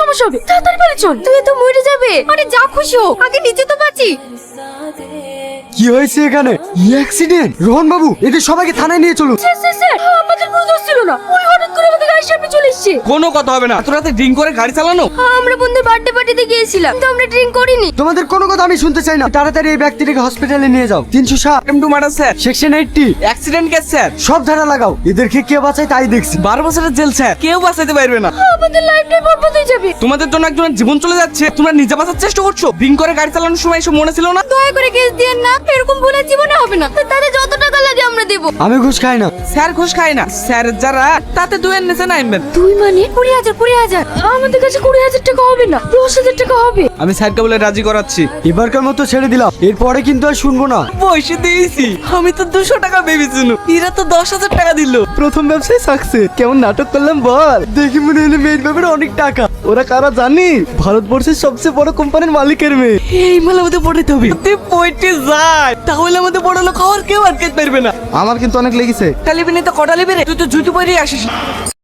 সমস্যা হবে, তাড়াতাড়ি বাড়ি চল। তুই তো মরে যাবে। আরে যা খুশি হোক, আগে নিচে তো বাঁচি। কি হয়েছে এখানে? অ্যাক্সিডেন্ট? রোহন বাবু, এদের সবাইকে থানায় নিয়ে চলুন। স্যার, আমাদের কোনো দোষ ছিল না। ওই হঠাৎ করে আমাদের গাড়ির সামনে চলে এসেছে। কোনো কথা হবে না। এত রাতে ড্রিঙ্ক করে গাড়ি চালানো? আমরা বন্ধুর বার্থডে পার্টিতে গিয়েছিলাম, তো আমরা ড্রিঙ্ক করিনি। তোমাদের কোনো কথা আমি শুনতে চাই না। তাড়াতাড়ি এই ব্যক্তিটাকে হসপিটালে নিয়ে যাও। 307 M2 murder sir. Section 80 accident case sir. সব ধারা লাগাও। এদেরকে কে বাঁচায় তাই দেখছি। 12 বছরের জেল স্যার। কেউ বাঁচাতে পারবে না। আমাদের লাইফটাই বরবাদ হয়ে যাবে। তোমাদের জন্য একজনের জীবন চলে যাচ্ছে, তোমরা নিজে বাঁচার চেষ্টা করছো। ড্রিঙ্ক করে গাড়ি চালানোর সময় এসব মনে ছিল না? দয়া করে কেস দিয়েন না, এরকম ভুল আর জীবনে হবে না। তাদের যত টাকা লাগে আমরা দেব। আমি ঘুষ খাই না। স্যার ঘুষ খায় না। স্যার যারা তাতে দুয়ের নিচে নামবেন। তুই মানে 20,000 আমাদের কাছে 20,000 টাকা হবে না, 10,000 টাকা হবে। আমি স্যারকে বলে রাজি করাচ্ছি। এবারকার মতো ছেড়ে দিলাম, এরপরে কিন্তু আর শুনবো না। পয়সা দিয়েছি। আমি তো 200 টাকা ভেবেছিল, এরা তো 10,000 টাকা দিল। প্রথম ব্যবসায় সাকসেস। কেমন নাটক করলাম বল? দেখি মনে হলো মেয়ের ব্যাপারে অনেক টাকা। ওরা কারা জানি? ভারতবর্ষের সবচেয়ে বড় কোম্পানির মালিকের মেয়ে। এই মাল আমাদের পড়াতে হবে। তুই পয়টি যায়, তাহলে আমাদের বড় লোক হওয়ার কেউ আটকাতে পারবে না। আমার কিন্তু অনেক লেগেছে। কালিবিনি তো কটা লিবি রে? তুই তো জুতো পরে আসিস।